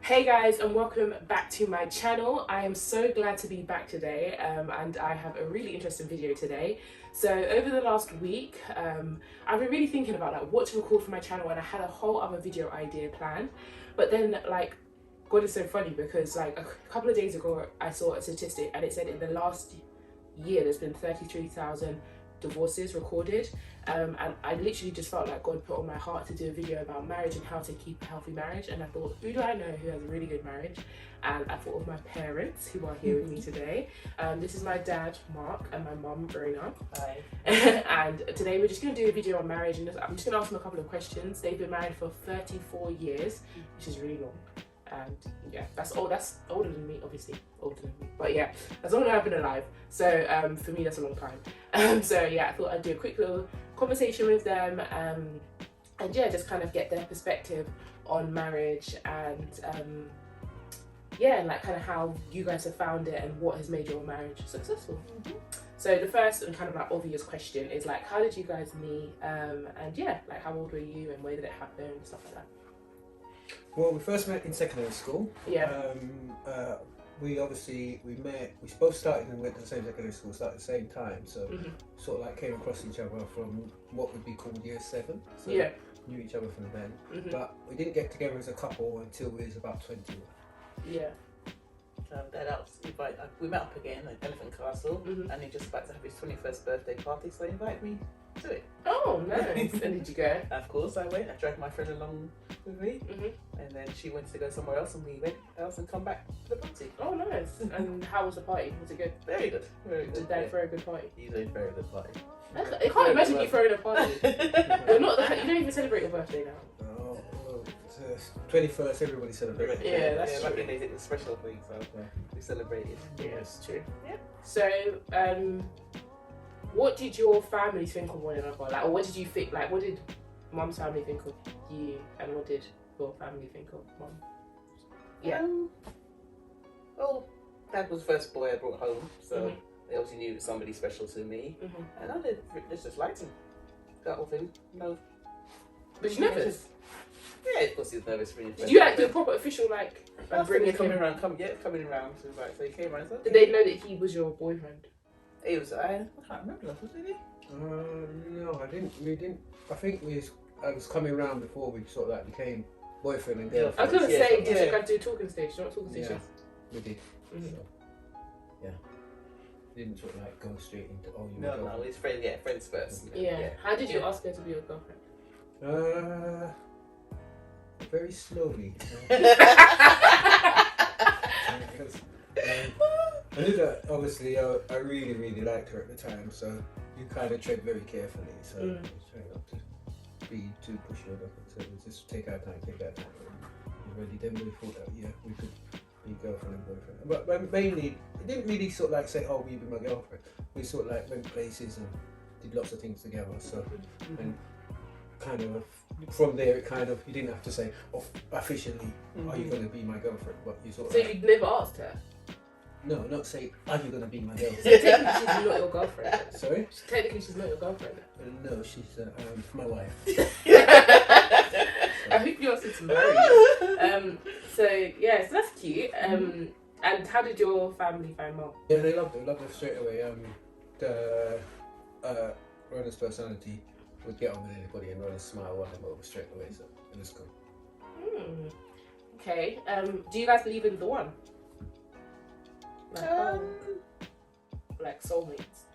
Hey guys, and welcome back to my channel. I am so glad to be back today, and I have a really interesting video today. So over the last week, I've been really thinking about like what to record for my channel, and I had a whole other video idea planned. But then God is so funny because like a couple of days ago I saw a statistic and it said in the last year there's been 33,000 divorces recorded, and I literally just felt like God put on my heart to do a video about marriage and how to keep a healthy marriage. And I thought, who do I know who has a really good marriage? And I thought of my parents who are here with me today. This is my dad Mark and my mum Verena. Hi. And today we're just going to do a video on marriage, and I'm just going to ask them a couple of questions. They've been married for 34 years, which is really long. And yeah, that's older than me, obviously older than me, but yeah, that's longer than I've been alive. So for me that's a long time. So yeah, I thought I'd do a quick little conversation with them, and yeah, just kind of get their perspective on marriage, and yeah, and like kind of how you guys have found it and what has made your marriage successful. So the first and kind of like obvious question is like, how did you guys meet, and yeah, like how old were you and where did it happen, stuff like that. Well, we first met in secondary school. Yeah. We both started and went to the same secondary school, started at the same time, so sort of like came across each other from what would be called year 7. So Yeah. knew each other from then. But we didn't get together as a couple until we was about 20. Yeah. We met up again at Elephant Castle, and he just about to have his 21st birthday party, so he invited me to it. Oh, nice. And did you go? Of course, I went. I dragged my friend along with me, and then she went to go somewhere else, and we went else and come back to the party. Oh, nice. And how was the party? Was it good? Very good, very good. Did Dad throw a good party? He did a very good party. I can't imagine you throwing a party. You're not. You don't even celebrate your birthday now. Oh, well, it's 21st, everybody celebrated. Yeah, that's back true. in the days it was a special thing, so we celebrated. Yeah, that's true. Yeah. So, what did your family think of one another? Like, or what did you think? Like, what did Mum's family think of you, and what did your family think of Mum? Yeah. Well, Dad was the first boy I brought home, so they obviously knew it was somebody special to me, and I did just liked him. That whole thing, no. Was you nervous? Yeah, of course he was nervous. Really. Did you like do a proper official like bringing coming him? around? Coming around. So, so he came around. So, Did they know that he was your boyfriend? He was. I can't remember. Did he? No, I didn't. We didn't. I think I was coming around before we sort of like became boyfriend and girlfriend. I was gonna say, did yeah. you guys do talking stage? Do you know what talking stage Yeah. is? We did. Mhm. So, yeah. Didn't sort of like go straight into No, his friend. Yeah, friends first. Yeah. How did you ask her to be your girlfriend? Very slowly. Because, I knew that obviously I really, really liked her at the time, so you kind of tread very carefully. So I was trying not to be too pushy or nothing. So we just take our time. And really, then we thought that we could be girlfriend and boyfriend. But mainly, it didn't really sort of like say, "Oh, will you be my girlfriend?" We sort of like went places and did lots of things together. So and kind of from there, it kind of you didn't have to say officially, "Are you going to be my girlfriend?" But you sort of So like, you'd never asked her? no, not say, "Are you going to be my girlfriend?" So technically she's not your girlfriend. Sorry? Technically she's not your girlfriend. No, she's my wife. I hope you're also to marry. So yeah, so that's cute. And how did your family find Mum? Yeah, they loved her straight away. Rona's personality would get on with anybody, and Rona's smile won them over straight away, so it was cool. Okay. Do you guys believe in the one? Like soulmates?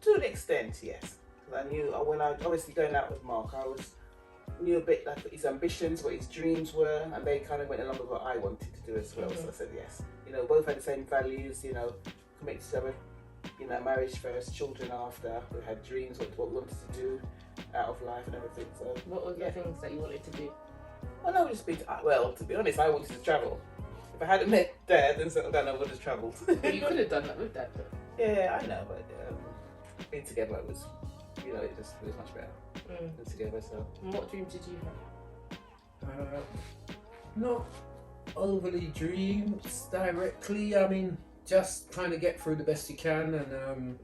To an extent, yes. I knew when I obviously going out with Mark, knew a bit like his ambitions, what his dreams were, and they kind of went along with what I wanted to do as well. So I said yes. Both had the same values. Commit to each other. Marriage first, children after. We had dreams, what we wanted to do out of life and everything. So What were the things that you wanted to do? well, no, to be honest, I wanted to travel. If I hadn't met Dad and settled down, I would have travelled. You could have done that with Dad, though. Yeah, I know, but being together was, it was much better than together. So. And what dreams did you have? Not overly dreams directly. I mean, just trying to get through the best you can, and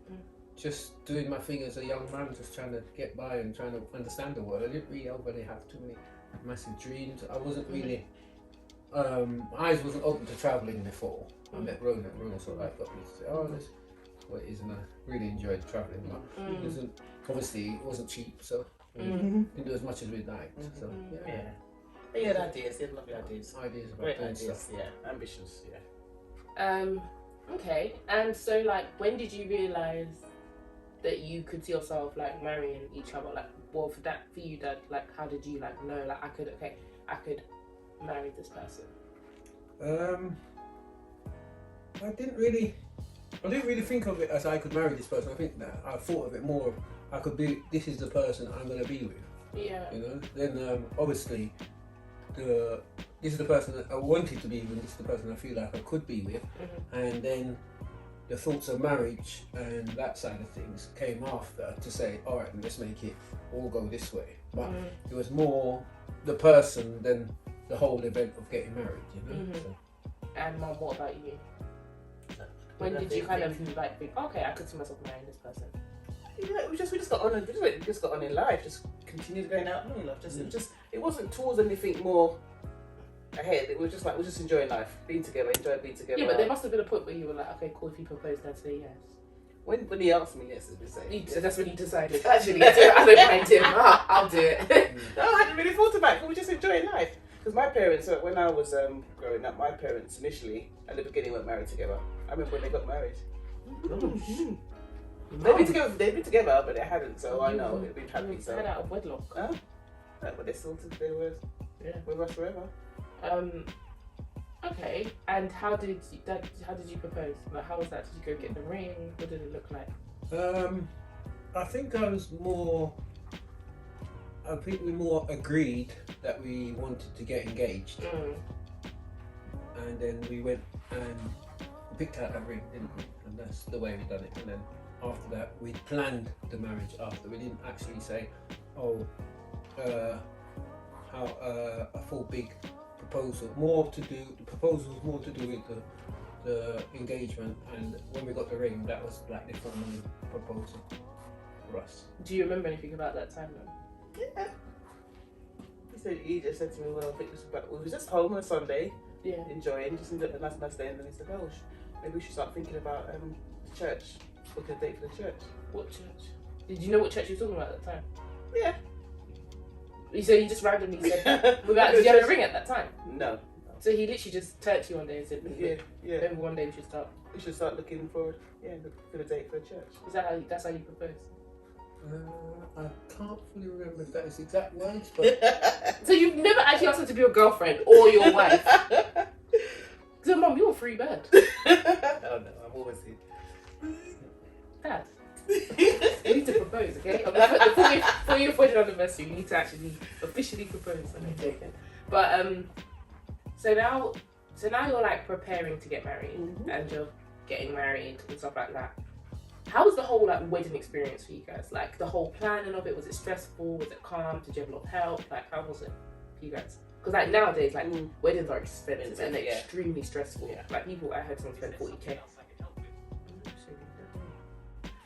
just doing my thing as a young man, just trying to get by and trying to understand the world. I didn't really overly have too many massive dreams. I wasn't really I wasn't open to travelling before. I met Rona. Rona sort of like got me to say, oh, this is what it is, and I really enjoyed travelling. But it wasn't, obviously, it wasn't cheap, so we didn't do as much as we'd liked. So Yeah. He had ideas. He had lovely ideas. ideas about Great doing ideas. stuff. Yeah. Ambitions. Yeah. Okay, and so like, when did you realise that you could see yourself like marrying each other? Like, well, for you, Dad, like, how did you like know like I could marry this person? I didn't really think of it as I could marry this person. I think that I thought of it more of I could be. This is the person I'm going to be with. Yeah. You know. Then obviously, this is the person that I wanted to be with. This is the person I feel like I could be with. And then the thoughts of marriage and that side of things came after to say, all right, let's make it all go this way. But it was more the person than the whole event of getting married. You know. So. And Mum, what about you? When did you kind of like think, okay, I could see myself marrying this person? Yeah, we just got on. We just got on in life. Just continued going out in life. It wasn't towards anything more ahead. It was just like we're just enjoying life, being together, enjoying being together. Yeah, but there must have been a point where you were like, okay, cool. If he proposed, I'd say yes. When he asked me, yes, as we say. So that's when you decided. Actually, I don't mind him. I'll do it. No, I hadn't really thought about it. We were just enjoying life. Because my parents, when I was growing up, my parents initially, at the beginning, weren't married together. I remember when they got married. They've been together, but they hadn't. So I know they've been happy. So Head out of wedlock. Huh? No, but they were with us forever. Okay. And how did you propose? Like, how was that? Did you go get the ring? What did it look like? I think we more agreed that we wanted to get engaged, and then we went and picked out a ring, didn't we? And that's the way we done it. And then after that, we planned the marriage. After we didn't actually say, a full big proposal. The proposal was more to do with the engagement, and when we got the ring, that was like the formal proposal for us. Do you remember anything about that time then? Yeah. He just said to me, well, I think we were just home on a Sunday, enjoying, just enjoying a nice day, and then he said, oh, maybe we should start thinking about the church, booking a date for the church. What church? Did you know what church you were talking about at the time? Yeah. So he just randomly said that? Did you have a ring at that time? No. So he literally just turned to you one day and said, yeah. Maybe one day we should start looking for a date for a church. Is that's how you proposed? I can't fully remember if that is exact words, but So you've never actually asked her to be your girlfriend or your wife? So Mum, you're a free bird. Oh no, I'm always here. Dad, you need to propose, okay? For your 40th anniversary, you need to actually officially propose. Okay. But so now you're like preparing to get married, and you're getting married and stuff like that. How was the whole like wedding experience for you guys? Like the whole planning of it, was it stressful? Was it calm? Did you have a lot of help? Like how was it for you guys? Because like nowadays, like weddings are expensive and they're extremely stressful. Yeah. Like I heard someone spend 40k.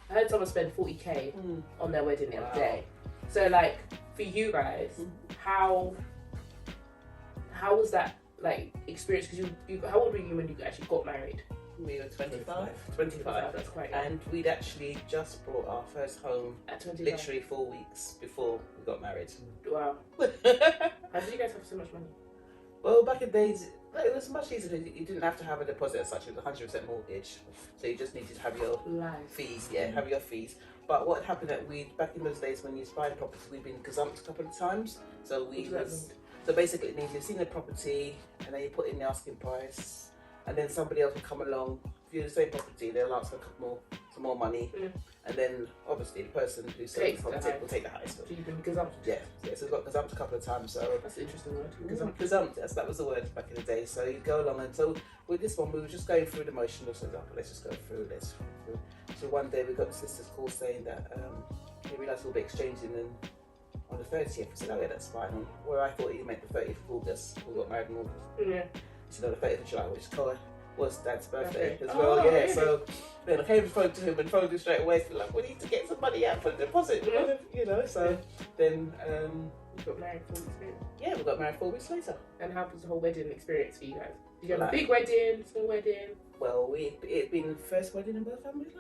I heard someone spend 40k on their wedding the other day. So like for you guys, how was that like experience? Because you how old were you when you actually got married? We were 25. That's quite young. And we'd actually just brought our first home At 25. literally 4 weeks before we got married. Wow. How did you guys have so much money? Well, back in the days, it was much easier. You didn't have to have a deposit as such. It was 100% mortgage. So you just needed to have your fees. Yeah, have your fees. But what happened back in those days when you was buying properties, we'd been gazumped a couple of times. So so basically it means you've seen the property and then you put in the asking price, and then somebody else will come along, view the same property, they'll ask for some more money, and then obviously the person who's selling the property will take the highest. So you've been gazumped? Yeah, so we got gazumped a couple of times. So that's an interesting word. Gazumped, yes, that was the word back in the day. So you go along, and so with this one, we were just going through the motion of saying, let's just go through this. So one day we got the sister's call saying that we realised we'll be exchanging on the 30th. I said, oh yeah, that's fine. And where I thought you meant the 30th of August, we got married in August. Yeah. So the 30th of July, which was Dad's birthday as well. Yeah. Really? So then I came and phoned to him and phoned him straight away. Like, we need to get some money out for the deposit, So then You got married 4 weeks later. Yeah, we got married 4 weeks later. And how was the whole wedding experience for you guys? Did you have a Like- big wedding, small wedding? Well, it'd been the first wedding in both families.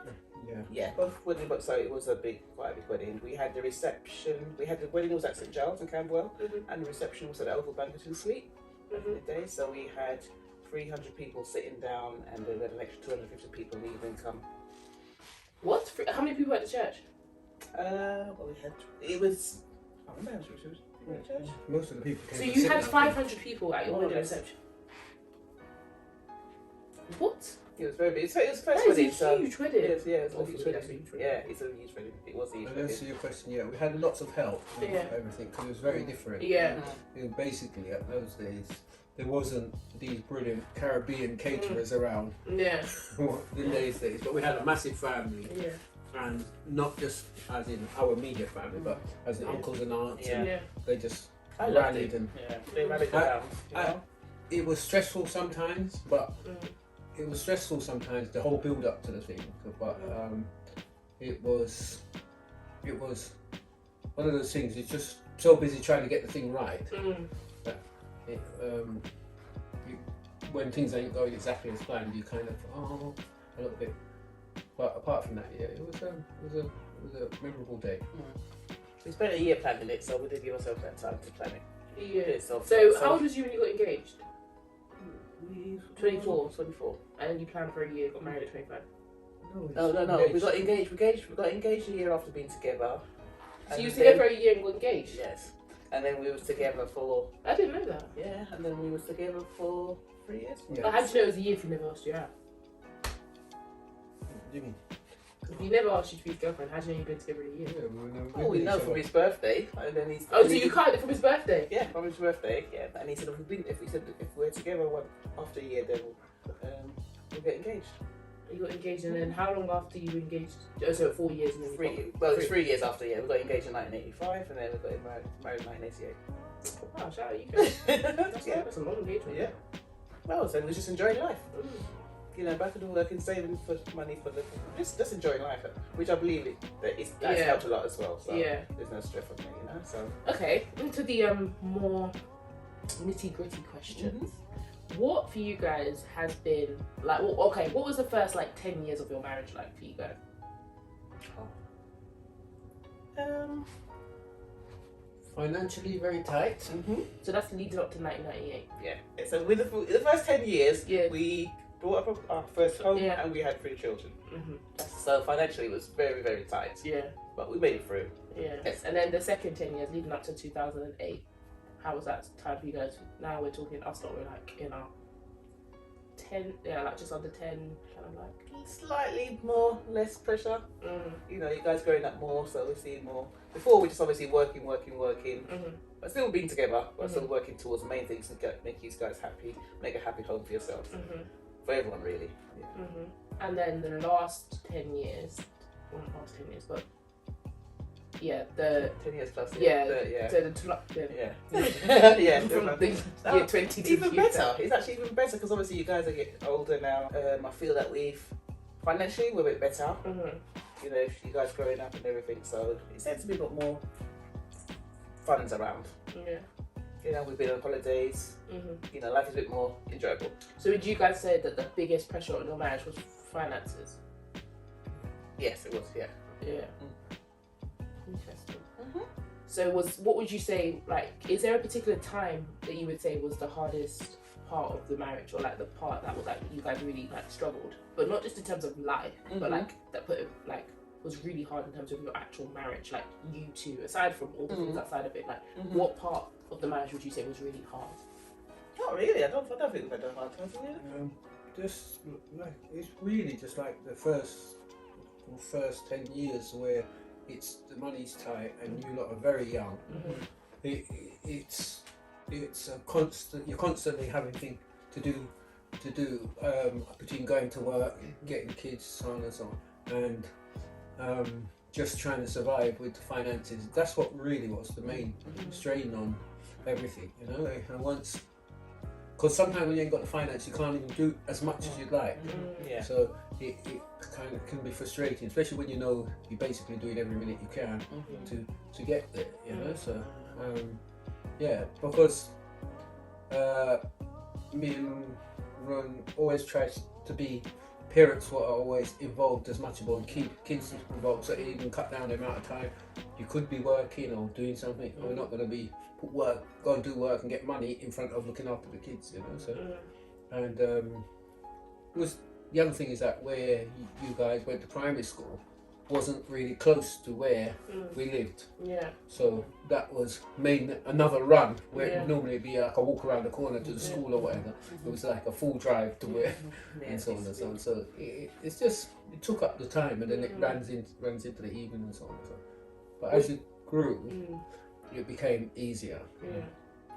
Yeah. Yeah, both wedding, but so it was quite a big wedding. We had the reception. The wedding was at St Giles in Camberwell, and the reception was at the Oval Banqueting Suite. Mm-hmm. The day, so we had 300 people sitting down, and then we had an extra 250 people leaving come. What? How many people at the church? Well, we had it was. I don't remember. It was church. Most of the people came So to you sit had down. 500 people at your More or wedding less. reception. What? It was very big. So it was the That first is wedding. a So huge wedding. it is, yeah, it's Oh, a huge yeah, wedding. it's a huge wedding. Yeah, it's a huge wedding. It was a huge And wedding. answer your question, yeah, we had lots of help with Yeah. everything because it was very different. Yeah. You know, basically, at those days, there wasn't these brilliant Caribbean caterers around Yeah. in these days, but we had a massive family, Yeah. and not just as in our immediate family, but as in Yeah. uncles and aunts. Yeah. And Yeah. they just I loved rallied, it. and Yeah, they rallied I- around. You know? it was stressful sometimes, but Mm. it was stressful sometimes, the whole build up to the thing, but it was one of those things. It's just so busy trying to get the thing right. Mm. It, when things ain't going exactly as planned, you kind of a little bit. But apart from that, yeah, it was a memorable day. We spent a year planning it, so we did give ourselves that time to plan it. Yeah. So How old was you when you got engaged? 24. 24. And then you planned for a year, got married at 25. No. We got engaged. We got engaged a year after being together. So you And was together then- for a year and got engaged? Yes. And then we was together for I didn't know that. and then we was together for 3 years. Yeah. But how did you know it was a year if you never asked you out? Jimmy. If he never asked you to be his girlfriend, how do you know you've been together a year? Yeah, Oh, we know from his birthday, and then he's. Oh, so you counted it from his birthday? Yeah, from his birthday. Yeah, and he said if we're together after a year, then we'll get engaged. You got engaged, and then how long after you engaged? Oh, so 4 years and then you It was 3 years after. Yeah, we got engaged in 1985, and then we got married in 1988. Wow, shout out you guys. That's, Yeah. that's a long engagement. Yeah. Well, so we was just enjoying life. Mm. You know, back to working, saving for money for just enjoying life, which I believe that's Yeah. helped a lot as well. So Yeah. there's no stress on me, you know. So Okay, into the more nitty gritty questions. What for you guys has been like? What was the first 10 years of your marriage like for you guys? Financially very tight. So that's leading up to 1998. yeah. So with the first 10 years, Yeah. we brought up our first home Yeah. and we had 3 children. Mm-hmm. So financially, it was very, very tight, Yeah, but we made it through. yeah. Yes. And then the second 10 years leading up to 2008. How was that time for you guys? Now we're talking us lot, we're in our 10, just under 10, kind of like. Slightly less pressure. Mm. You know, you guys growing up more, so we're seeing more. Before, we just obviously working, Mm-hmm. but still being together, but still working towards the main things to make you guys happy, make a happy home for yourselves, Mm-hmm. for everyone really. Yeah. Mm-hmm. And then the last 10 years, well, not last 10 years, but yeah, the 10 years plus. yeah, yeah. so the Yeah. Yeah. from the No, year 20 to Even the year better. It's actually even better because obviously you guys are getting older now. I feel that financially we're a bit better. Mhm. You know, you guys growing up and everything, so it seems to be a bit more funds around. Yeah. You know, we've been on holidays. Mhm. You know, life is a bit more enjoyable. So would you guys say that the biggest pressure on your marriage was finances? Yes, it was. Yeah. Yeah. Interesting. Mhm. So what would you say, is there a particular time that you would say was the hardest part of the marriage, or the part that was you guys really struggled, but not just in terms of life, but Mhm. that was really hard in terms of your actual marriage, you two, aside from all the things outside of it, Mhm. what part of the marriage would you say was really hard? Not really. I don't think we've had a hard time. Really. Just it's really just like the first 10 years where the money's tight and you lot are very young. It's a constant. You're constantly having things to do between going to work, getting kids, so on and so on, and just trying to survive with the finances. That's what really was the main strain on everything, you know. And once, because sometimes when you ain't got the finance, you can't even do as much as you'd like. Yeah. So it kind of can be frustrating, especially when you know you're basically doing every minute you can to get there, you know. So Yeah, because me and Ron always tries to be parents who are always involved as much about keep kids involved, so it even cut down the amount of time you could be working or doing something. We're not going to be go and do work and get money in front of looking after the kids, you know. So and was the other thing is that where you guys went to primary school wasn't really close to where we lived. Yeah. So that was made another run where Yeah. it'd normally be like a walk around the corner to the school or whatever. It was like a full drive to where and so on and so on. So it's just it took up the time and then it runs into the evening and so on and so on. But as it grew, it became easier. Yeah.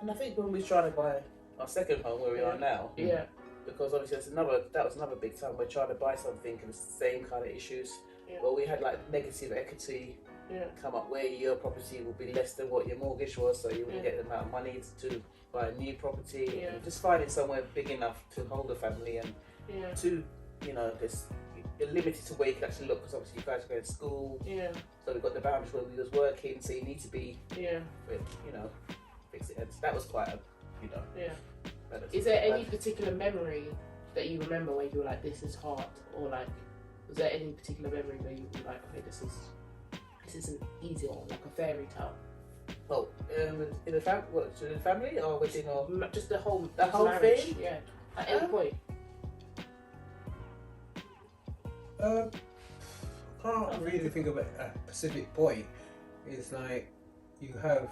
And I think when we were trying to buy our second home where we are now, Yeah. because obviously that was another big time. We're trying to buy something and it's the same kind of issues. Yeah. Well, we had like negative equity come up where your property will be less than what your mortgage was, so you wouldn't get the amount of money to buy a new property. Yeah. And just finding somewhere big enough to hold a family and Yeah. to, you know, just you're limited to where you can actually look because obviously you guys are going to school. Yeah. So we've got the boundaries where we was working, so you need to be, Yeah. you know, fix it. And that was quite a, you know. Yeah. that was Is there any bad. particular memory that you remember where you were like, this is hard, or like, was there any particular memory where you were like, okay, this isn't easy, or like a fairy tale? Well, in the family or within or Just the whole thing? Yeah. At any point. Can't really think of a specific point. It's like you have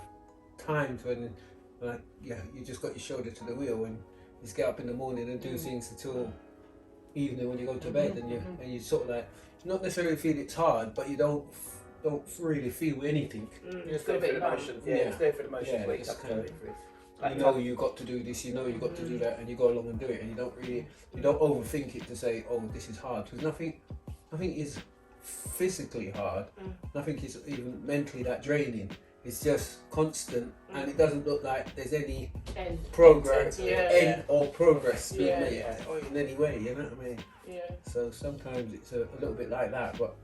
times when like you just got your shoulder to the wheel and you just get up in the morning and do things until evening when you go to bed and you sort of like not necessarily feel it's hard, but you don't really feel anything. you just go through the motions. Yeah, just go through the motions. Yeah, Wake just up, kind of- going through it. You know you got to do this, you know you got to do that, and you go along and do it, and you don't overthink it to say, oh, this is hard, because nothing is physically hard, nothing is even mentally that draining. It's just constant, and it doesn't look like there's any progress, end or progress being made in any way. You know what I mean? Yeah. So sometimes it's a little bit like that, but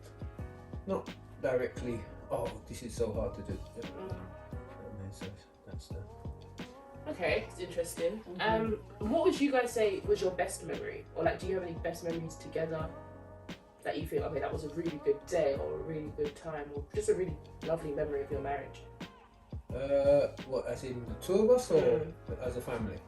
not directly. Oh, this is so hard to do. Yeah. So that's the. Okay, it's interesting. What would you guys say was your best memory, or like, do you have any best memories together that you feel, okay, that was a really good day or a really good time, or just a really lovely memory of your marriage? What, as in the two of us or as a family?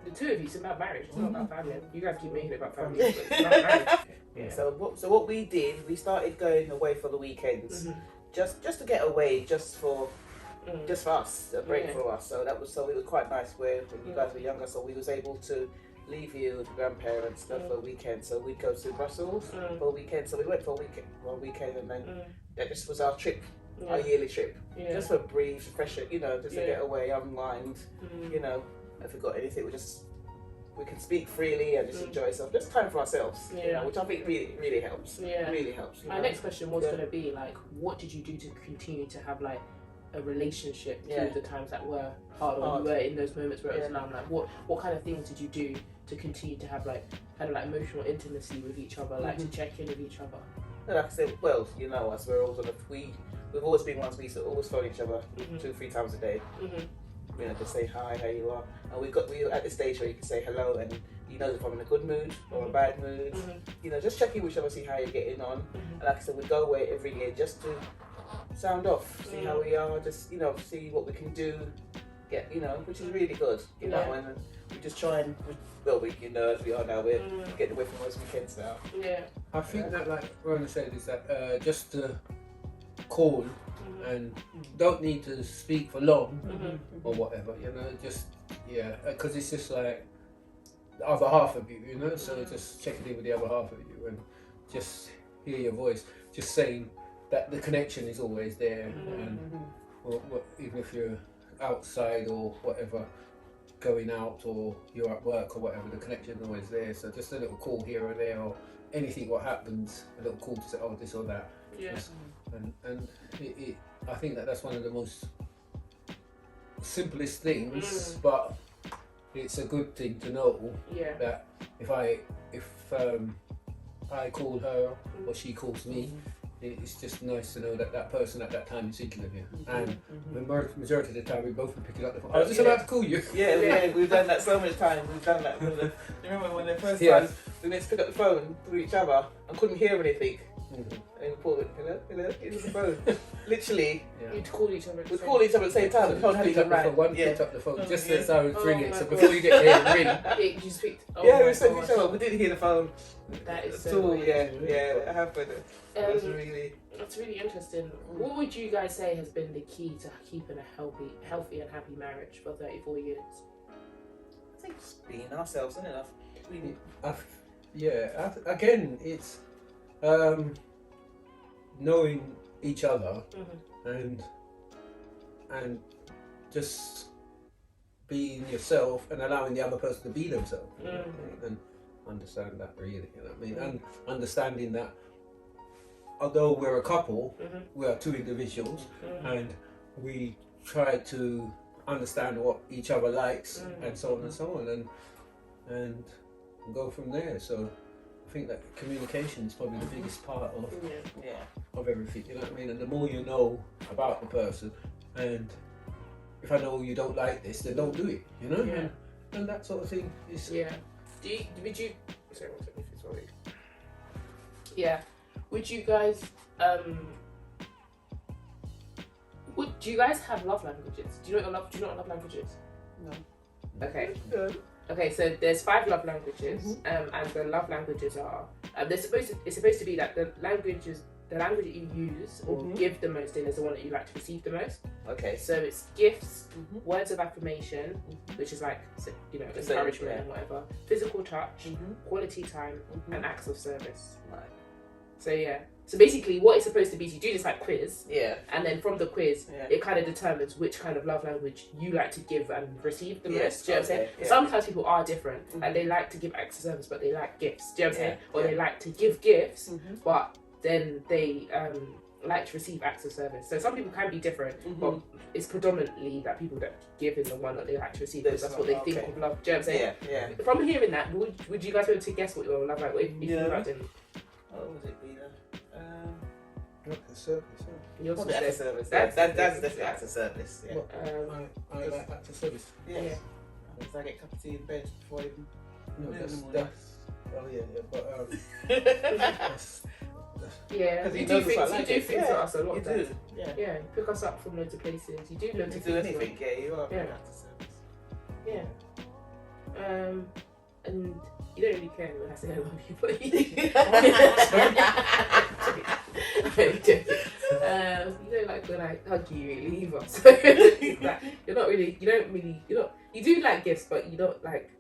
The two of you, it's about marriage. It's not about family. You have to keep making it about family, but it's about marriage. Yeah. So what we did, we started going away for the weekends, just to get away, just for us, a break for us. So it was quite nice when you guys were younger. So we was able to leave you with grandparents for a weekend. So we'd go to Brussels for a weekend. So we went for a weekend, and then that just was our trip, our yearly trip, just for a breeze, fresh, you know, just to get away, unwind. You know, if we got anything, we can speak freely and just enjoy ourselves. Just time for ourselves, you know, which I think really helps. Yeah. Really helps. My next question was going to be like, what did you do to continue to have like a relationship through the times that were hard, or you were in those moments where it was numb? Like, what kind of things did you do to continue to have like kind of like emotional intimacy with each other, like to check in with each other? Like I said, well, you know us, we're always we've always been ones we used to always phone each other 2-3 times a day. You know, just say hi, how you are, and we're at the stage where you can say hello, and you know if I'm in a good mood or a bad mood. You know, just checking with each other, see how you're getting on. And like I said, we go away every year just to sound off, see how we are, just, you know, see what we can do, get, you know, which is really good, you know, and we just try and, well, you know, as we are now, we're getting away from those weekends now. Yeah. I think that, like Rona said, is that just to call and don't need to speak for long or whatever, you know, just, because it's just like the other half of you, you know, so just checking in with the other half of you and just hear your voice, just saying that the connection is always there, and even if you're outside or whatever, going out or you're at work or whatever, the connection is always there. So just a little call here or there, or anything what happens, a little call to say, oh, this or that. Yeah. And I think that's one of the most simplest things, but it's a good thing to know that if I call her or she calls me, it's just nice to know that that person at that time is thinking of you. And the Mm-hmm. majority of the time, we both be picking up the phone. I was just about to call you. Yeah, we've done that so much time. We've done that. You remember when the first Yeah. time we went to pick up the phone through each other and couldn't hear anything? Mhm. And we called it, hello, it was the phone. Literally, Yeah. You'd call each other. we'd call each other at the same time. The phone hadn't Picked up even the phone, rang. one Yeah. picked up the phone Oh, just yeah. as I was Oh ringing. my So God. before you get here, ring. Yeah, you just speak. Oh Yeah, my we sent gosh. each other. We didn't hear the phone That is at so all. weird. Yeah, it happened. It was Um, really. That's really interesting. What would you guys say has been the key to keeping a healthy and happy marriage for 34 years? I think just being ourselves, isn't it? Really. Again, it's knowing each other Mm-hmm. and just being yourself and allowing the other person to be themselves, you know, and understand that really, you know what I mean, and understanding that although we're a couple, Mm-hmm. we are two individuals, Mm-hmm. and we try to understand what each other likes and so on and so on, and go from there. So I think that communication is probably the biggest part of Yeah. everything, you know what I mean? And the more you know about the person, and if I know you don't like this, then don't do it, you know? Yeah. And that sort of thing is. Yeah. Would you? Sorry, one second, sorry. Yeah. Would you guys? Do you guys have love languages? Do you know what love language is? No. Okay. Good. Okay, so there's 5 love languages, and the love languages are it's supposed to be that the language that you use or give the most in is the one that you like to receive the most. Okay. So it's gifts, Mhm. words of affirmation, which is like The same, encouragement yeah. and whatever, physical touch, Mhm. quality time, Mhm. and acts of service. Right. So yeah. So basically, what it's supposed to be is you do this like quiz, Yeah. and then from the quiz, Yeah. it kind of determines which kind of love language you like to give and receive the Yes, most. Do you know what I'm saying? okay, yeah. Sometimes people are different, Mhm. and they like to give acts of service, but they like gifts. Do you know what I'm saying? Yeah, Or yeah. they like to give gifts, Mhm. but then they like to receive acts of service. So some people can be different, but Mhm. it's predominantly that people that give in the one that they like to receive because This that's what one, they think okay. of love. Do you know what I'm saying? Yeah. Yeah. From hearing that, would you guys be able to guess what your love language if you Yeah. had in What would it be then? Not the service, yours? Probably acts of said- service. That's- That's definitely acts of service. Yeah. What? I like acts of service. Yeah. Yeah. Because I get a cup of tea in bed before I even. No, Yeah, that's, in the that's, oh yeah, but that's, Yeah, Because you he do knows things. what I You like do it. things Yeah, for us a lot. You of times. do. Yeah. Yeah, you pick us up from loads of places. You do loads You of do things. anything, yeah, you are Yeah. acts of service. Yeah. And you don't really care when I say I love you, but you don't like when I hug you really either. So it's like, you do like gifts, but you don't like,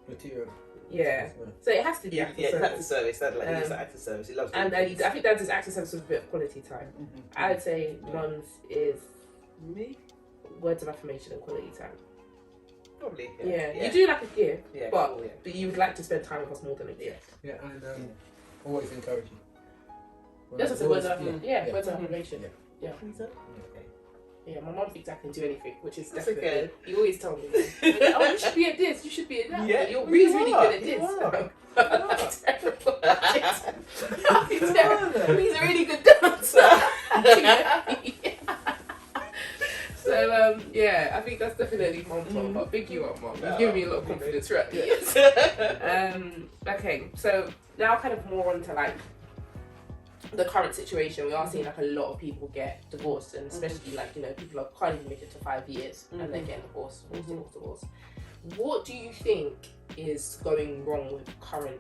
material. yeah. So it has to be Yeah, acts of yeah, service. acts of service. That's like Um, he's an acts of service. He loves And doing I things. think that's his acts of service with a bit of quality time. Mhm. I would say Non's is Me? words of affirmation and quality time. Probably. Yeah, you do like a gift, Yeah, but cool, yeah. but you would like to spend time with us more than a gift. Yeah, and always encouraging. That's what I said, words of Yeah. affirmation. Words of affirmation. Think so? Okay. Yeah, my mum thinks I can do anything, which is That's definitely. okay. You always tell me, oh, you should be at this, you should be at that. Yeah, You're you really, really are, good at you this. are. I'm terrible at it. He's terrible. He's a really good dancer. So yeah, I think that's definitely mum's one. But big you up, mum. You've given me a lot of confidence throughout the years. Okay, so now kind of more onto like the current situation. We are seeing like a lot of people get divorced, and especially like people can't even make it to 5 years and they're getting divorced. What do you think is going wrong with current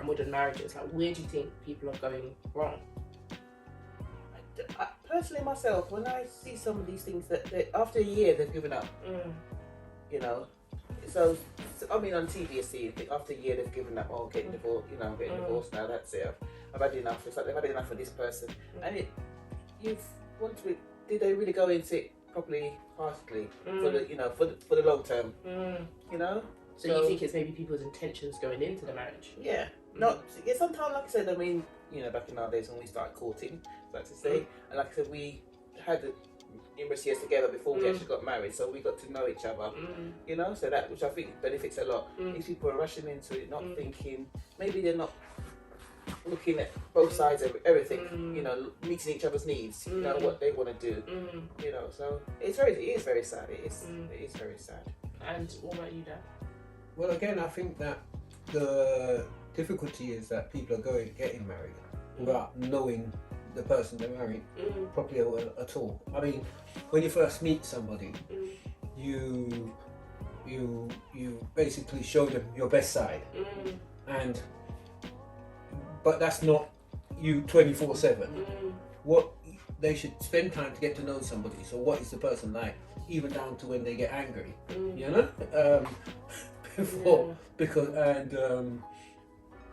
modern marriages? Like, where do you think people are going wrong? Personally, myself, when I see some of these things that after a year they've given up, you know. So I mean, on TV, you see, after a year they've given up. Oh, getting divorced. You know, I'm getting divorced now. That's it. I've had enough. It's like they've had enough of this person. And did they really go into it properly, heartedly for the for the long term? You know. So you think it's maybe people's intentions going into the marriage? Yeah. Not. Yeah. Sometimes, like I said, I mean, back in our days when we started courting, like to say, and like I said, we had numerous years together before we actually got married, so we got to know each other. So that, which I think benefits a lot. These people are rushing into it, not thinking. Maybe they're not looking at both sides of everything, you know, meeting each other's needs, you know, what they want to do, you know. So it is very sad. It is very sad. And what about you, Dan? Well, again, I think that the difficulty is that people are getting married without knowing the person they're marrying properly at all. I mean, when you first meet somebody, you basically show them your best side, but that's not you 24/7. What they should spend time to get to know somebody. So what is the person like, even down to when they get angry, you know, before because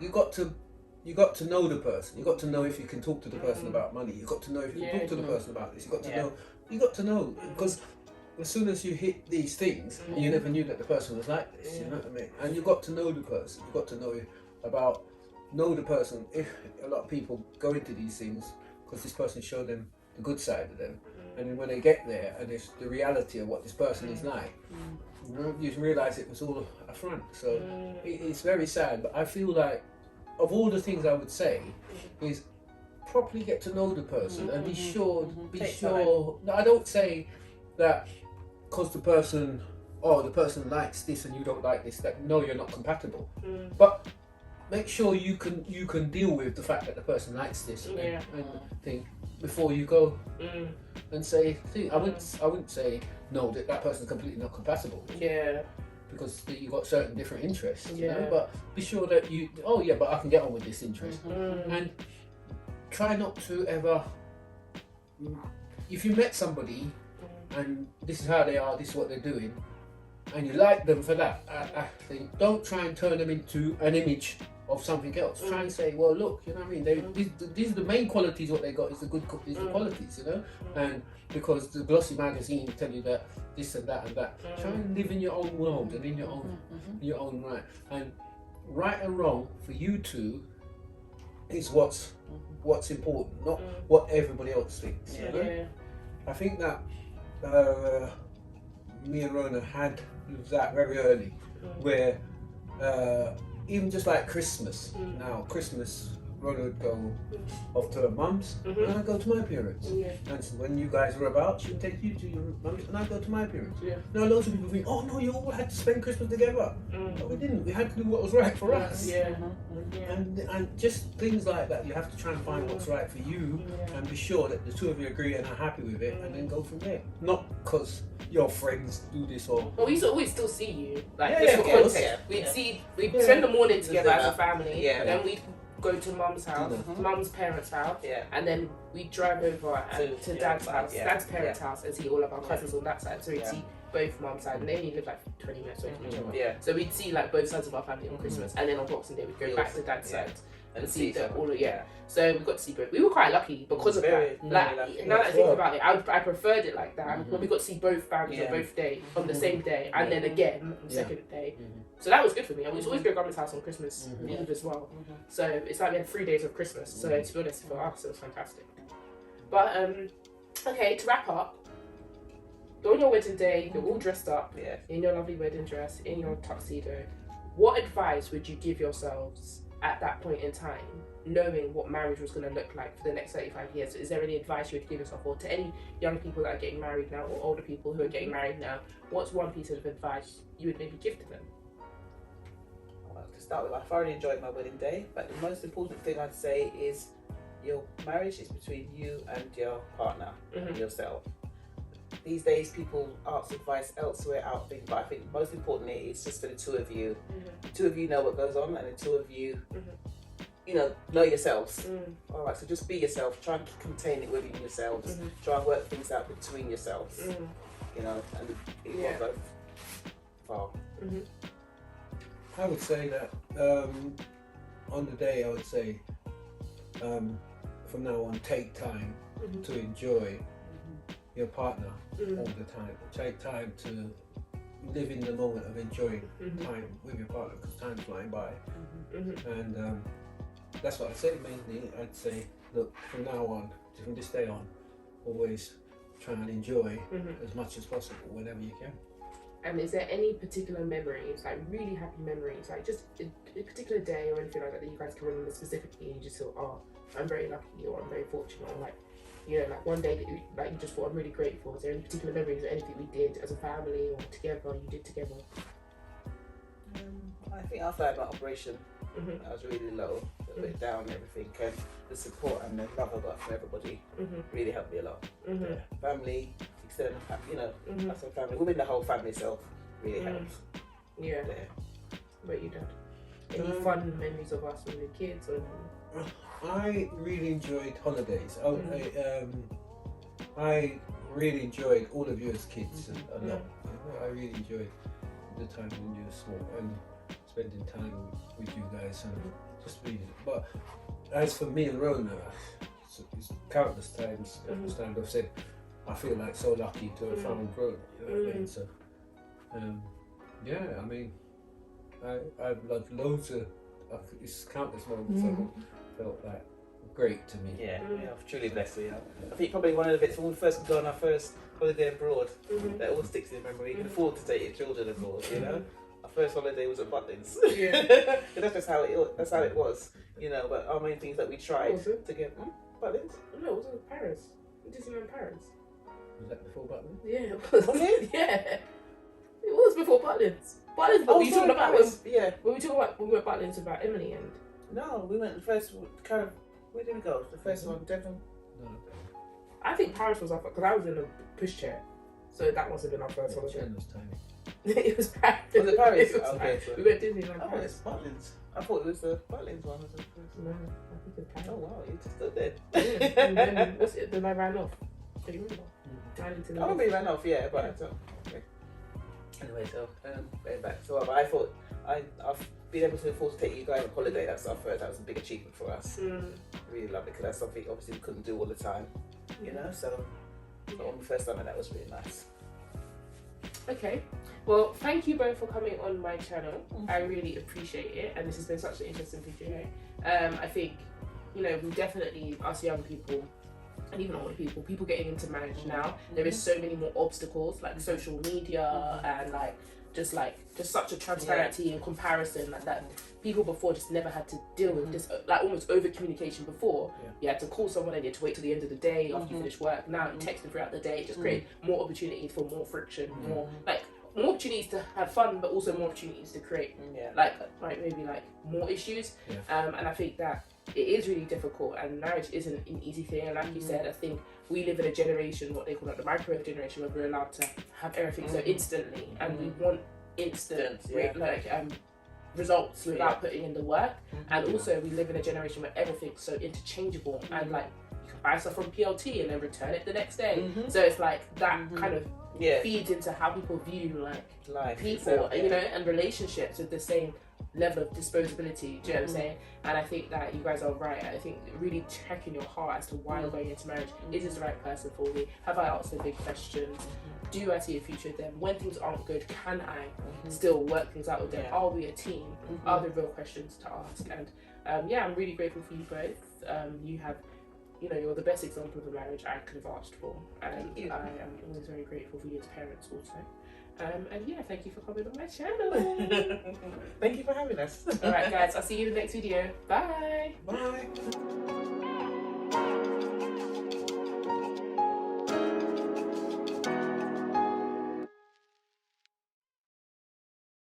you got to know the person. You got to know if you can talk to the person about money. You got to know if you can talk to the person about this. You got to know because as soon as you hit these things, you never knew that the person was like this. You know what I mean? And you got to know the person. You got to know the person. If a lot of people go into these things because this person showed them the good side of them, and then when they get there and it's the reality of what this person is like, you know, you realise it was all a front. So it's very sad. But I feel like of all the things I would say is properly get to know the person and be sure. No, I don't say that because the person likes this and you don't like this, that no, you're not compatible. But make sure you can deal with the fact that the person likes this and thing before you go and say. I wouldn't say no, that person's completely not compatible. Yeah. Because you've got certain different interests, you know, but be sure that but I can get on with this interest. And try not to ever, if you met somebody and this is how they are, this is what they're doing, and you like them for that, I think don't try and turn them into an image of something else. Try and say, well, look, you know what I mean, these are the main qualities. What they got is the qualities, you know. And because the glossy magazine tell you that this and that and that, try and live in your own world and in your own right. And right and wrong for you two is what's important, not what everybody else thinks. You know? I think that me and Rona had that very early, where even just like Christmas. Now Christmas, Rona would go off to her mum's, and I'd go to my parents. And so when you guys were about, she would take you to your mum's, and I'd go to my parents. Now loads of people think, oh no, you all had to spend Christmas together. But we didn't. We had to do what was right for us. And just things like that. You have to try and find what's right for you, and be sure that the two of you agree and are happy with it, and then go from there. Not because your friends do this or. Well, we used to always still see you. Like, we'd spend the morning together as a family. Then we'd go to mum's house, mum's parents' house, and then we'd drive over to dad's house, dad's parents' house, and see all of our cousins on that side. So we'd see both mum's side, and they only live like 20 minutes away from each other. So we'd see like both sides of our family on Christmas, and then on Boxing Day we'd go back to dad's side and see all of So we got to see both. We were quite lucky because of that. Like now that I think about it, I preferred it like that when we got to see both families on both days on the same day, and then again on the second day. So that was good for me. And we used to always go to grandma's house on Christmas Eve as well. So it's like we had 3 days of Christmas. So to be honest, for us it was fantastic. But okay, to wrap up. On your wedding day, you're all dressed up in your lovely wedding dress, in your tuxedo. What advice would you give yourselves at that point in time, knowing what marriage was going to look like for the next 35 years? Is there any advice you would give yourself, or to any young people that are getting married now, or older people who are getting married now? What's one piece of advice you would maybe give to them? Well, to start with, I thoroughly enjoyed my wedding day, but the most important thing I'd say is your marriage is between you and your partner and yourself. These days, people ask advice elsewhere out there, but I think most importantly, it's just for the two of you. The two of you know what goes on, and the two of you, you know yourselves. All right, so just be yourself. Try and contain it within yourselves. Try and work things out between yourselves. You know, and it won't go far. I would say that on the day, I would say from now on, take time to enjoy your partner all the time. Take time to live in the moment of enjoying time with your partner, because time's flying by. And that's what I'd say mainly. I'd say, look, from now on, from this day on, always try and enjoy as much as possible whenever you can. And is there any particular memories, like really happy memories, like just a particular day or anything like that that you guys can remember specifically and you just feel, oh, I'm very lucky or I'm very fortunate, or like, you know, like one day that you, like, you just thought, I'm really grateful. Is there any particular memories or anything we did as a family or together, you did together? I think after I had my operation, Mm-hmm. I was really low, a bit down and everything, and the support and the love I got from everybody Mm-hmm. really helped me a lot. Mm-hmm. Yeah. Family, extended, you know, Mm-hmm. I said family, within the whole family itself really Mm. helped. Yeah. Yeah. But you did. Any fun memories of us when we were kids? Or... I really enjoyed holidays. I really enjoyed all of you as kids a lot. I really enjoyed the time when you were small and spending time with you guys and just really. But as for me and Rona, it's countless times I've said I feel like so lucky to have found Rona. You know what I mean? So, yeah, I mean, I've loved loads of. It's countless moments I felt that great to me. Yeah, yeah, I've truly blessed. You know, I think probably one of the bits when we first go on our first holiday abroad, that all sticks in memory. You can afford to take your children abroad. You know, our first holiday was at Butlins. Yeah. That's just how it was. You know, but our main things that we tried Was it? to get Butlins. No, it was in Paris. Disneyland Paris. Was that before Button? Yeah, it was. Was it? Yeah. It was before Butlins. Butlins, what were you talking about? Yeah. When we talk about when we were at Butlins about Emily and... No, we went the first kind of. Where did we go? The first one, Devon. No. I think Paris was our first, because I was in a pushchair. So that must have been our first holiday. Chen was tiny. It was Paris. Was it Paris? It was Okay, Paris. so- We went Disneyland I thought Paris. it's Butlins. I thought it was the Butlins one. Was the first No, one. I think it's Paris. Oh wow, you just stood there. Yeah, and then, what's it? Then I ran off. Do you remember? I need to I know. remember he ran off, yeah, but okay. Anyway, so going back. So I thought I've been able to afford to take you guys on holiday. That's our first. That was a big achievement for us. Really love it because that's something obviously we couldn't do all the time, you know. So but on the first time, that was really nice. Okay. Well, thank you both for coming on my channel. I really appreciate it, and this has been such an interesting video. I think, you know, we definitely, us young people, and even older people getting into marriage now, there is so many more obstacles, like social media and just such a transparency and comparison like that. People before just never had to deal with this, like almost over communication before. You had to call someone and you had to wait till the end of the day after you finish work. Now you text them throughout the day. It just creates more opportunities for more friction, more opportunities to have fun, but also more opportunities to create maybe more issues. And I think that it is really difficult, and marriage isn't an easy thing. And like you said, I think we live in a generation, what they call the microwave generation, where we're allowed to have everything so instantly, and we want instant results without putting in the work. And also we live in a generation where everything's so interchangeable, and like you can buy stuff from PLT and then return it the next day. So it's like that kind of feeds into how people view Life people, itself, you know, and relationships with the same level of disposability. Do you know what I'm saying? And I think that you guys are right. I think really checking your heart as to why you're going into marriage. Is this the right person for me? Have I asked the big questions? Do I see a future with them? When things aren't good, can I still work things out with them? Are we a team? Are the real questions to ask? And I'm really grateful for you both. You have, you know, you're the best example of a marriage I could have asked for, and I am always very grateful for you as parents also. Thank you for coming on my channel. Thank you for having us. Alright guys, I'll see you in the next video. Bye! Bye.